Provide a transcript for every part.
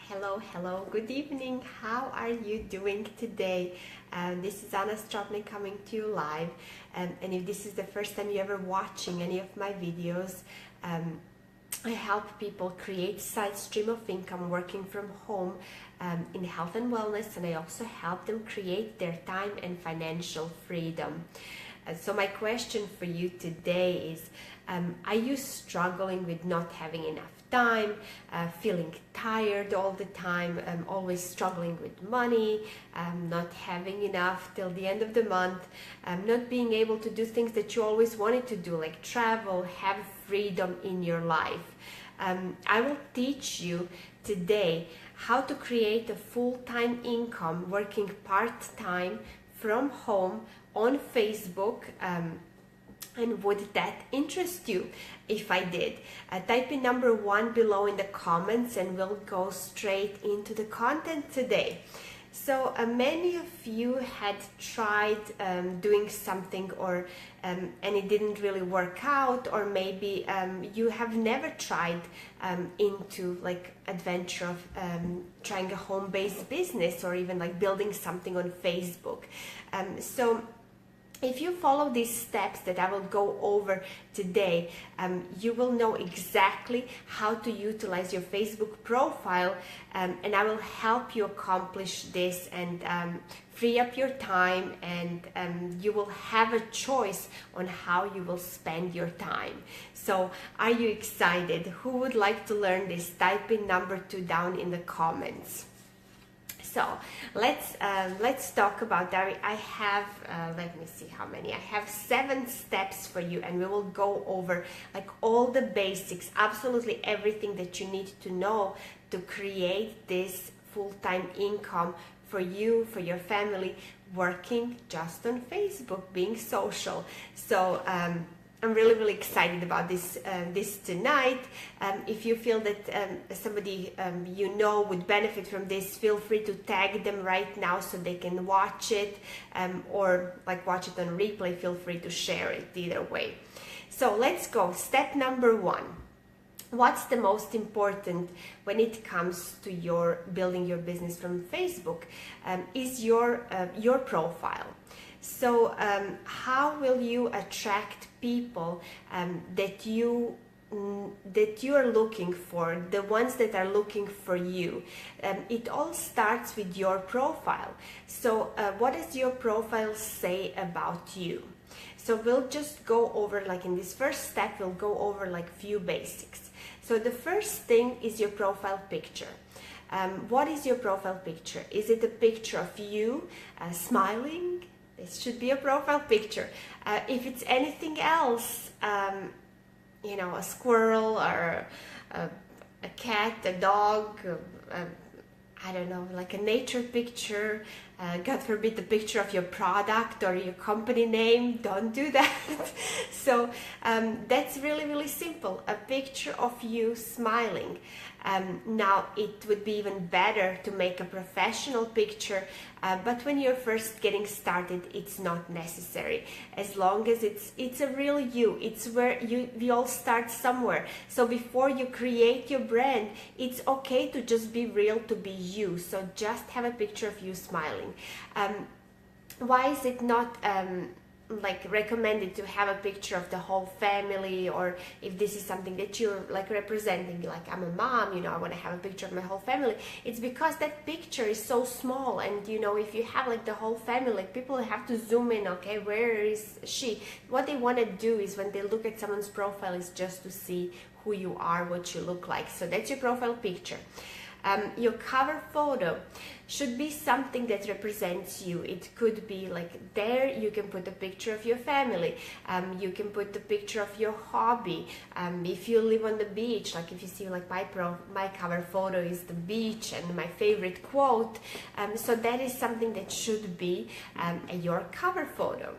Hello, good evening. How are you doing today? This is Anna Stropnik coming to you live. And if this is the first time you're ever watching any of my videos, I help people create side stream of income working from home in health and wellness, and I also help them create their time and financial freedom. So my question for you today is, are you struggling with not having enough time, feeling tired all the time, always struggling with money, not having enough till the end of the month, not being able to do things that you always wanted to do, like travel, have freedom in your life? I will teach you today how to create a full-time income working part-time from home on Facebook. And would that interest you if I did? Type in number 1 below in the comments and we'll go straight into the content today. So many of you had tried doing something and it didn't really work out, or maybe you have never tried into like adventure of trying a home-based business or even like building something on Facebook. So if you follow these steps that I will go over today, you will know exactly how to utilize your Facebook profile, and I will help you accomplish this and free up your time, and you will have a choice on how you will spend your time. So are you excited? Who would like to learn this? Type in number 2 down in the comments. So let's talk about that. I have, let me see how many. I have 7 steps for you, and we will go over like all the basics, absolutely everything that you need to know to create this full-time income for you, for your family, working just on Facebook, being social. So I'm really excited about this tonight. If you feel that somebody you know would benefit from this, feel free to tag them right now so they can watch it, or like watch it on replay. Feel free to share it either way. So let's go. Step number 1. What's the most important when it comes to your building your business from Facebook? Is your profile. So how will you attract people that you are looking for, the ones that are looking for you? It all starts with your profile. So what does your profile say about you? So we'll just go over, like in this first step, we'll go over like few basics. So the first thing is your profile picture. What is your profile picture? Is it a picture of you smiling? This should be a profile picture. If it's anything else, you know, a squirrel or a cat, a dog, I don't know, like a nature picture, God forbid the picture of your product or your company name, don't do that. So that's really simple, a picture of you smiling. Now it would be even better to make a professional picture, but when you're first getting started, it's not necessary. As long as it's a real you, it's where we all start somewhere. So before you create your brand, it's okay to just be real, to be you. So just have a picture of you smiling. Why is it not like recommended to have a picture of the whole family, or if this is something that you're like representing, like I'm a mom, you know, I want to have a picture of my whole family? It's because that picture is so small, and you know, if you have like the whole family, like people have to zoom in, okay, where is she? What they want to do is when they look at someone's profile is just to see who you are, what you look like. So that's your profile picture. Your cover photo should be something that represents you. It could be like, there you can put a picture of your family, you can put the picture of your hobby. If you live on the beach, like if you see like my cover photo is the beach and my favorite quote, so that is something that should be your cover photo.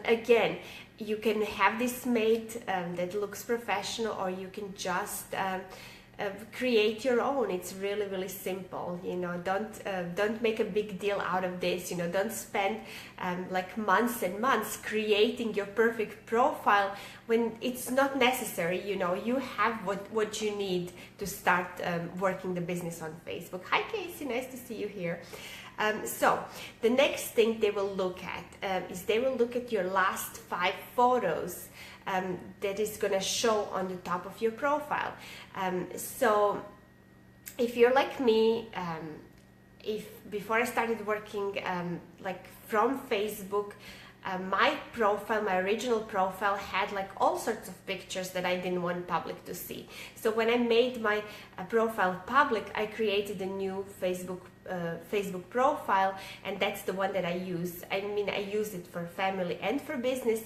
Again, you can have this made that looks professional, or you can just create your own. It's really, really simple. You know, don't make a big deal out of this. You know, don't spend like months and months creating your perfect profile when it's not necessary. You know, you have what you need to start working the business on Facebook. Hi Casey, nice to see you here. So the next thing they will look at is they will look at your last 5 photos that is going to show on the top of your profile. So if you're like me, if before I started working like from Facebook, my profile, my original profile had like all sorts of pictures that I didn't want public to see. So when I made my profile public, I created a new Facebook profile, and that's the one that I use. I mean, I use it for family and for business,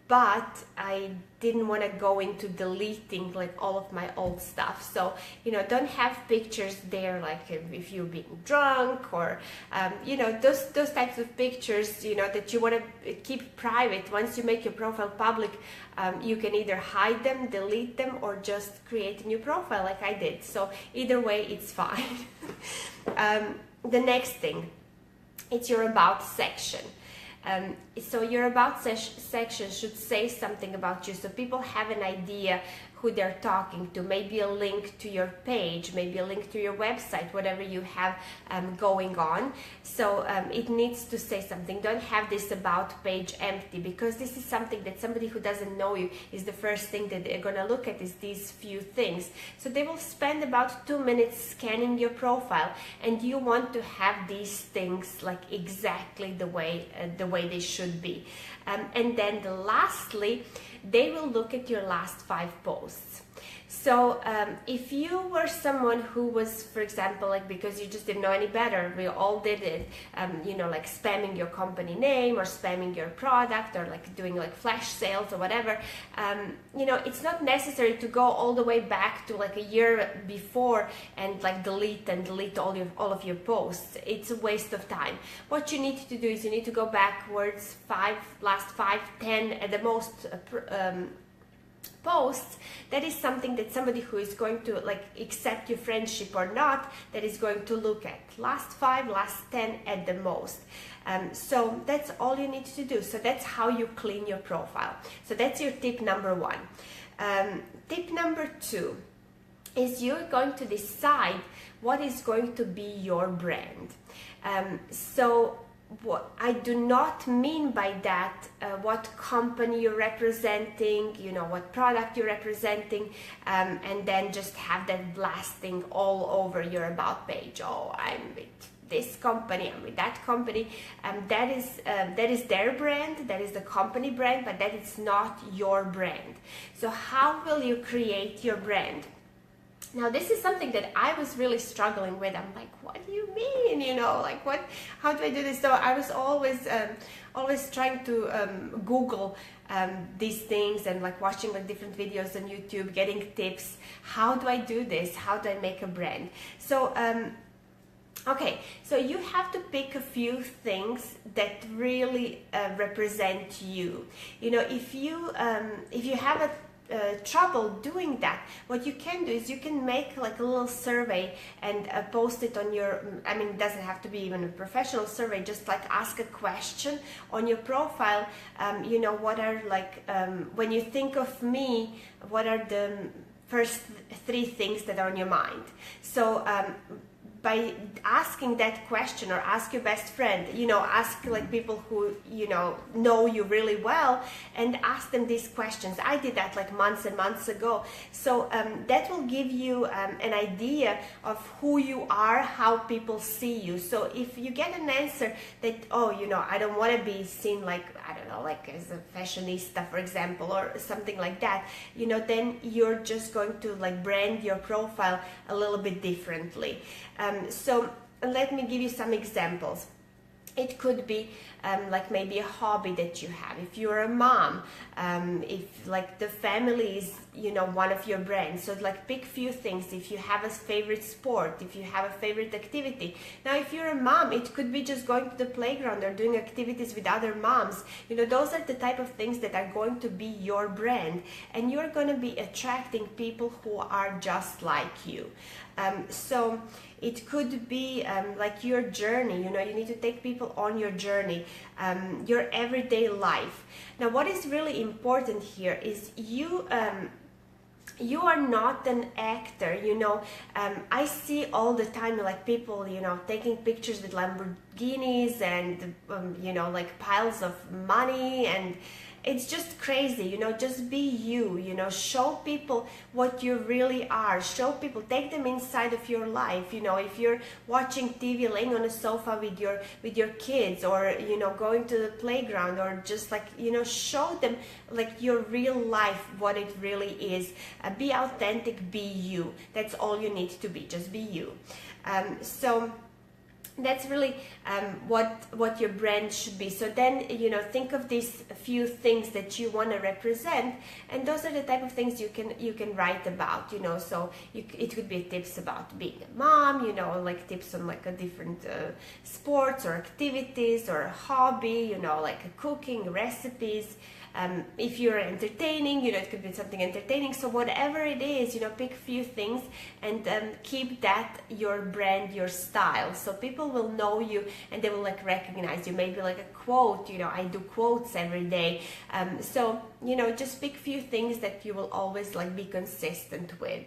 but I didn't want to go into deleting like all of my old stuff. So, you know, don't have pictures there like if you're being drunk or, you know, those types of pictures, you know, that you want to keep private. Once you make your profile public, you can either hide them, delete them, or just create a new profile like I did. So either way, it's fine. The next thing, it's your about section. So your about section should say something about you, so people have an idea who they're talking to, maybe a link to your page, maybe a link to your website, whatever you have going on. So it needs to say something. Don't have this about page empty, because this is something that somebody who doesn't know you is the first thing that they're going to look at, is these few things. So they will spend about 2 minutes scanning your profile, and you want to have these things like exactly the way they should be. And then lastly, they will look at your last 5 posts. So if you were someone who was, for example, like because you just didn't know any better, we all did it, you know, like spamming your company name or spamming your product or like doing like flash sales or whatever, you know, it's not necessary to go all the way back to like a year before and like delete all of your posts. It's a waste of time. What you need to do is you need to go backwards last 5, 10 at the most posts. That is something that somebody who is going to like accept your friendship or not, that is going to look at. Last 5, last 10 at the most. So that's all you need to do. So that's how you clean your profile. So that's your tip number 1. Tip number 2 is you're going to decide what is going to be your brand. So what I do not mean by that what company you're representing, you know, what product you're representing, and then just have that blasting all over your about page. Oh, I'm with this company, I'm with that company. That is their brand, that is the company brand, but that is not your brand. So how will you create your brand? Now, this is something that I was really struggling with. I'm like, what do you mean? You know, like how do I do this? So I was always trying to Google these things and like watching like different videos on YouTube, getting tips. How do I do this? How do I make a brand? So, okay, so you have to pick a few things that really represent you. You know, if you have trouble doing that, what you can do is you can make like a little survey and post it on your, I mean, it doesn't have to be even a professional survey, just like ask a question on your profile. You know, what are like, when you think of me, what are the first 3 things that are on your mind? So by asking that question, or ask your best friend, you know, ask like people who, you know you really well, and ask them these questions. I did that like months and months ago. So that will give you an idea of who you are, how people see you. So if you get an answer that, oh, you know, I don't want to be seen like, I don't know, like as a fashionista, for example, or something like that, you know, then you're just going to like brand your profile a little bit differently. So let me give you some examples. It could be like maybe a hobby that you have. If you're a mom, if like the family is, you know, one of your brands. So like pick few things. If you have a favorite sport, if you have a favorite activity. Now, if you're a mom, it could be just going to the playground or doing activities with other moms. You know, those are the type of things that are going to be your brand, and you're going to be attracting people who are just like you. So it could be like your journey. You know, you need to take people on your journey, your everyday life. Now, what is really important here is you are not an actor. You know, I see all the time like people, you know, taking pictures with Lamborghinis and you know, like piles of money, and it's just crazy. You know, just be you. You know, show people what you really are. Show people, take them inside of your life. You know, if you're watching TV, laying on a sofa with your kids, or you know, going to the playground, or just like, you know, show them like your real life, what it really is. Be authentic, be you. That's all you need to be. Just be you. So that's really what your brand should be. So then, you know, think of these few things that you want to represent, and those are the type of things you can write about. You know, so it could be tips about being a mom, you know, like tips on like a different sports or activities or a hobby, you know, like cooking, recipes. If you're entertaining, you know, it could be something entertaining. So whatever it is, you know, pick a few things and keep that your brand, your style. So people will know you and they will like recognize you. Maybe like a quote, you know, I do quotes every day. So, you know, just pick a few things that you will always like be consistent with.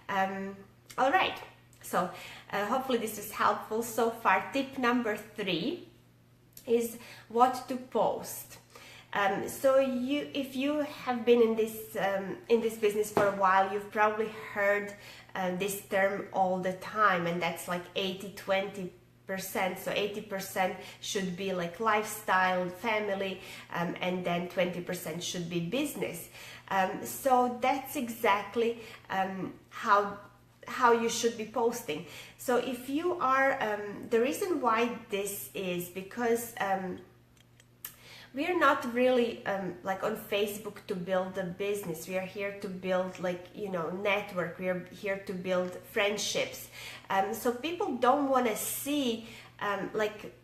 All right. So hopefully this is helpful so far. Tip number 3 is what to post. So if you have been in this business for a while, you've probably heard this term all the time, and that's like 80-20%. So 80% should be like lifestyle, family, and then 20% should be business. So that's exactly how you should be posting. So if you are, the reason why this is because we are not really like on Facebook to build a business. We are here to build like, you know, network. We are here to build friendships. So people don't want to see like,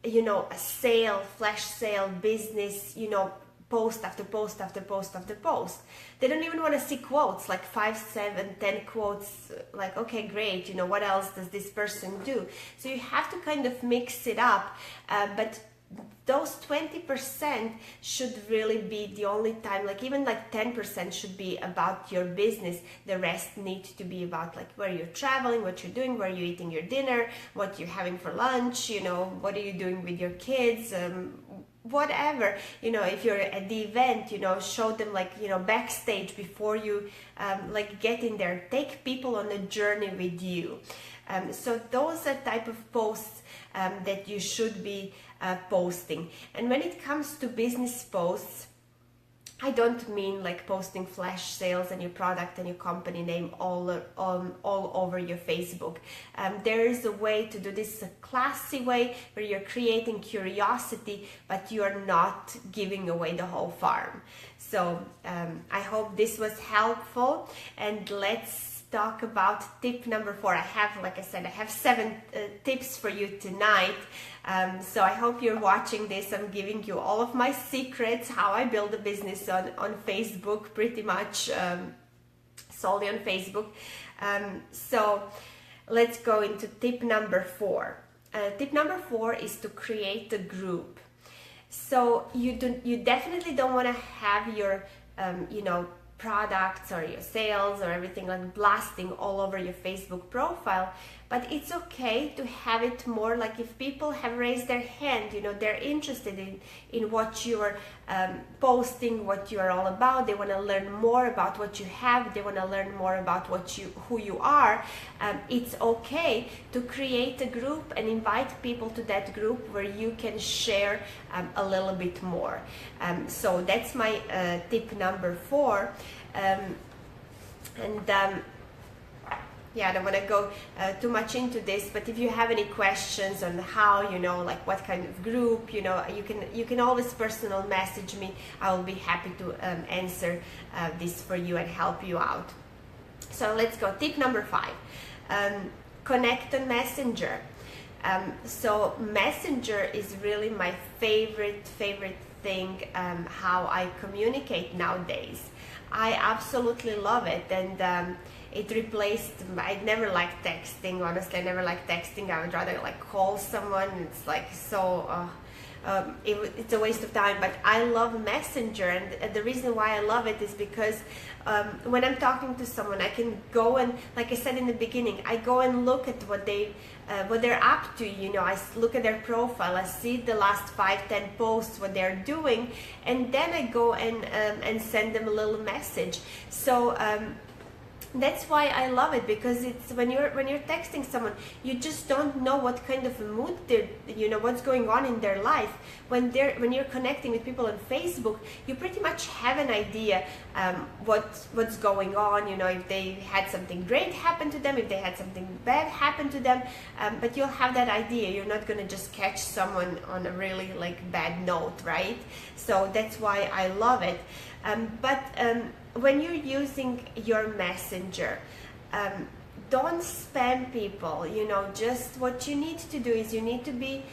you know, a sale, flash sale, business, you know, post after post after post after post. They don't even want to see quotes, like 5, 7, 10 quotes, like, okay, great, you know, what else does this person do? So you have to kind of mix it up, but those 20% should really be the only time, like even like 10% should be about your business. The rest needs to be about like where you're traveling, what you're doing, where you're eating your dinner, what you're having for lunch, you know, what are you doing with your kids, whatever, you know, if you're at the event, you know, show them like, you know, backstage before you like get in there. Take people on a journey with you. So those are type of posts that you should be posting. And when it comes to business posts, I don't mean like posting flash sales and your product and your company name all over your Facebook. There is a way to do this, a classy way where you're creating curiosity, but you're not giving away the whole farm. So I hope this was helpful, and let's talk about tip number 4. I have, like I said, I have 7 tips for you tonight. So I hope you're watching this. I'm giving you all of my secrets, how I build a business on Facebook, pretty much solely on Facebook. So let's go into tip number 4. Tip number 4 is to create a group. So you definitely don't want to have your you know, products or your sales or everything like blasting all over your Facebook profile, but it's okay to have it more like if people have raised their hand, you know, they're interested in what you're posting, what you are all about. They want to learn more about what you have. They want to learn more about who you are. It's okay to create a group and invite people to that group where you can share a little bit more. So that's my tip number 4. yeah, I don't want to go too much into this, but if you have any questions on how, like what kind of group, you can always personal message me. I will be happy to answer this for you and help you out. So let's go. Tip number 5, connect on Messenger. So Messenger is really my favorite thing, how I communicate nowadays. I absolutely love it, and it replaced, I never liked texting, honestly. I never liked texting. I would rather like call someone. It's like so it's a waste of time, but I love Messenger, and the reason why I love it is because when I'm talking to someone, I can go and, like I said in the beginning, I go and look at what they're up to. I look at their profile, I see the last 5-10 posts, what they're doing, and then I go and send them a little message. So that's why I love it, because it's when you're texting someone, you just don't know what kind of a mood what's going on in their life. When you're connecting with people on Facebook, you pretty much have an idea what's going on, if they had something great happen to them, if they had something bad happen to them, but you'll have that idea. You're not going to just catch someone on a really like bad note, right? So that's why I love it. But when you're using your Messenger, don't spam people. Just what you need to do is you need to be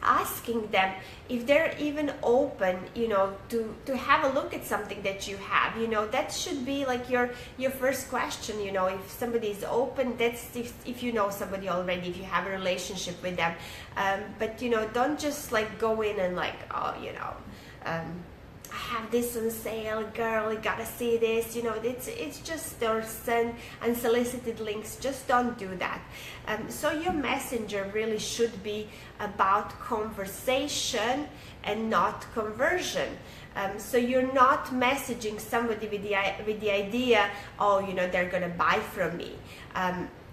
asking them if they're even open, to have a look at something that you have. That should be like your first question. If somebody is open, that's if you know somebody already, if you have a relationship with them. But don't just like go in and like, oh, I have this on sale, girl, you gotta see this. It's just, or send unsolicited links. Just don't do that. So your Messenger really should be about conversation and not conversion. So you're not messaging somebody with the idea, oh, they're gonna buy from me.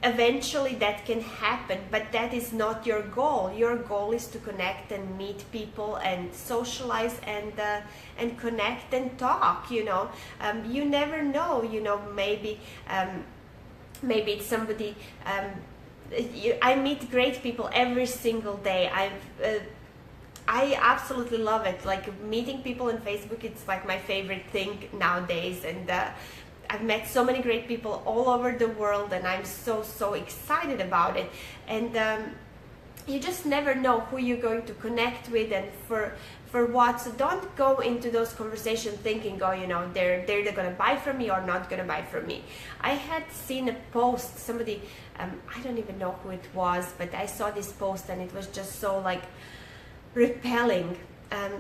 Eventually that can happen, but that is not your goal. Your goal is to connect and meet people and socialize and connect and talk. You never know. Maybe it's somebody. I meet great people every single day. I absolutely love it. Like meeting people on Facebook, it's like my favorite thing nowadays, and I've met so many great people all over the world, and I'm so excited about it. And you just never know who you're going to connect with and for what. So don't go into those conversations thinking, oh, they're going to buy from me or not going to buy from me. I had seen a post, somebody, I don't even know who it was, but I saw this post and it was just so like repelling.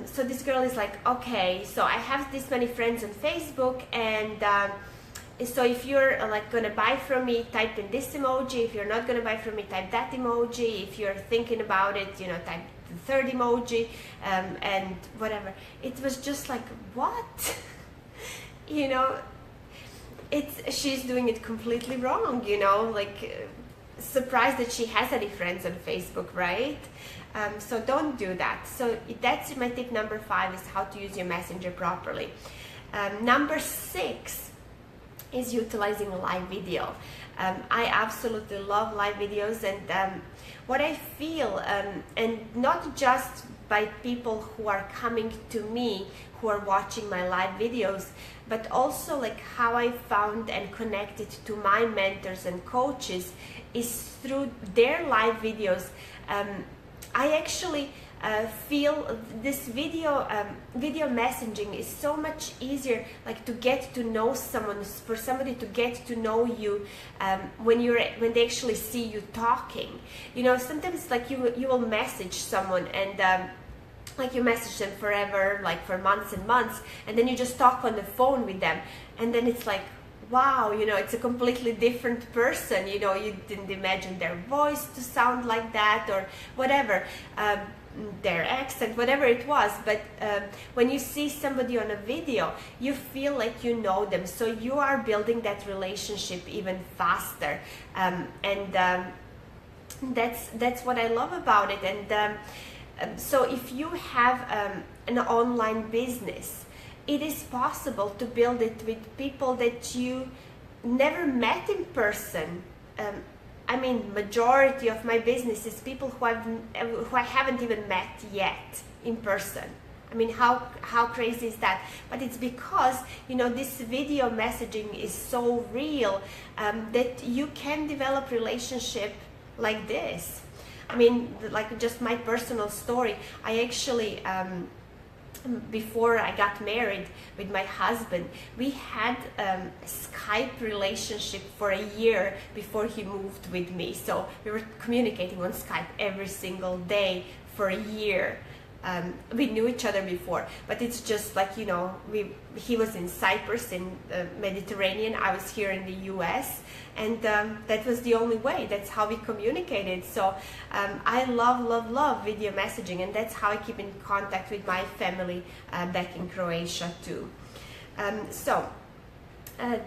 So this girl is like, okay, so I have this many friends on Facebook, and so if you're like gonna buy from me, type in this emoji. If you're not gonna buy from me, type that emoji. If you're thinking about it, type the third emoji, and whatever. It was just like, what? She's doing it completely wrong, like surprised that she has any friends on Facebook, right? So don't do that. So that's my tip number 5, is how to use your Messenger properly. Number 6 is utilizing live video. I absolutely love live videos, and what I feel, and not just by people who are coming to me, who are watching my live videos, but also like how I found and connected to my mentors and coaches is through their live videos. I actually feel this video messaging is so much easier, like to get to know someone, for somebody to get to know you when they actually see you talking. Sometimes like you will message someone and like you message them forever, like for months and months, and then you just talk on the phone with them, and then it's like, wow, it's a completely different person. You didn't imagine their voice to sound like that or whatever, their accent, whatever it was. But when you see somebody on a video, you feel like you know them, so you are building that relationship even faster, and that's what I love about it. And so if you have an online business, it is possible to build it with people that you never met in person. I mean, majority of my business is people who I haven't even met yet in person. I mean, how crazy is that? But it's because, you know, this video messaging is so real that you can develop relationship like this. I mean, like just my personal story. I actually, before I got married with my husband, we had a Skype relationship for a year before he moved with me. So we were communicating on Skype every single day for a year. We knew each other before, but it's just like, you know, he was in Cyprus in the Mediterranean, I was here in the US, and that was the only way. That's how we communicated. So I love video messaging, and that's how I keep in contact with my family back in Croatia too.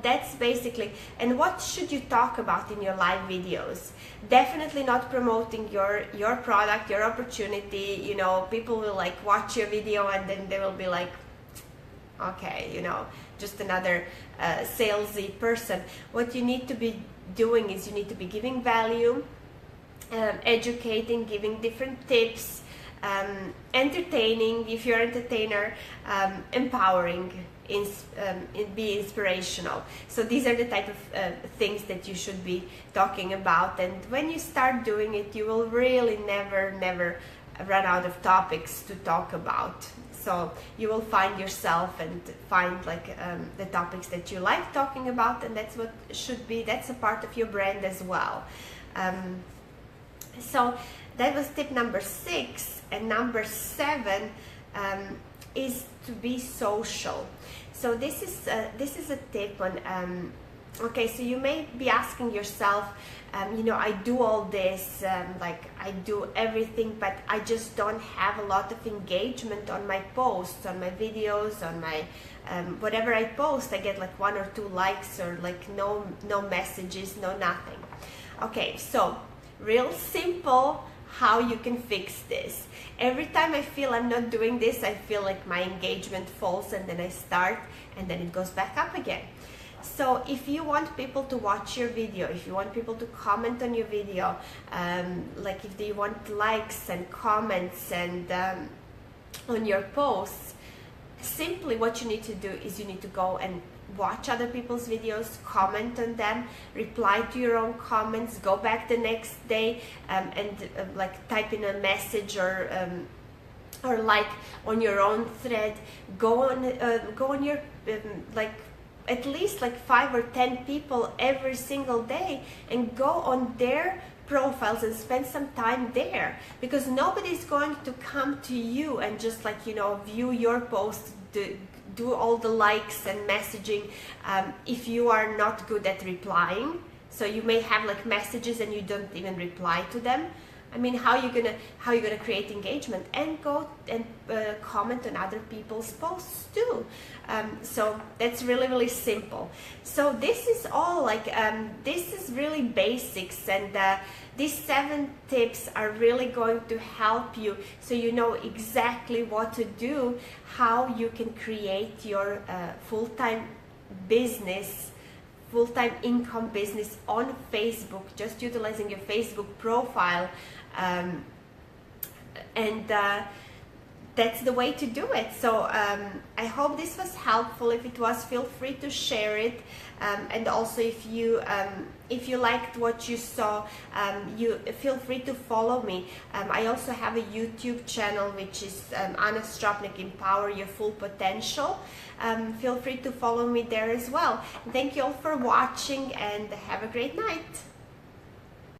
That's basically. And what should you talk about in your live videos? Definitely not promoting your product, your opportunity. You know, people will like watch your video and then they will be like, okay, you know, just another salesy person. What you need to be doing is you need to be giving value, educating, giving different tips, entertaining if you're an entertainer, empowering, be inspirational. So these are the type of things that you should be talking about, and when you start doing it, you will really never run out of topics to talk about. So you will find yourself and find like the topics that you like talking about, and that's what should be, that's a part of your brand as well. So that was tip number 6, and number 7 is to be social. So this is a tip on okay, so you may be asking yourself, you know, I do all this, like I do everything, but I just don't have a lot of engagement on my posts, on my videos, on my whatever I post. I get like 1 or 2 likes, or like no messages, no nothing. Okay, so real simple how you can fix this. Every time I feel I'm not doing this, I feel like my engagement falls, and then I start, and then it goes back up again. So if you want people to watch your video, if you want people to comment on your video, like if they want likes and comments and on your posts, simply what you need to do is you need to go and watch other people's videos, comment on them, reply to your own comments, go back the next day and like type in a message or like on your own thread. Go on your like at least like 5 or 10 people every single day, and go on their profiles and spend some time there, because nobody's going to come to you and just like, you know, view your post, do all the likes and messaging if you are not good at replying. So you may have like messages and you don't even reply to them. I mean, how you gonna create engagement? And go and comment on other people's posts too. So that's really simple. So this is all like this is really basics, and these 7 tips are really going to help you, so you know exactly what to do, how you can create your full-time business, full-time income business on Facebook, just utilizing your Facebook profile, and that's the way to do it. So I hope this was helpful. If it was, feel free to share it, and also if you liked what you saw, you feel free to follow me. I also have a YouTube channel, which is Anna Stropnik, Empower Your Full Potential. Feel free to follow me there as well. Thank you all for watching, and have a great night.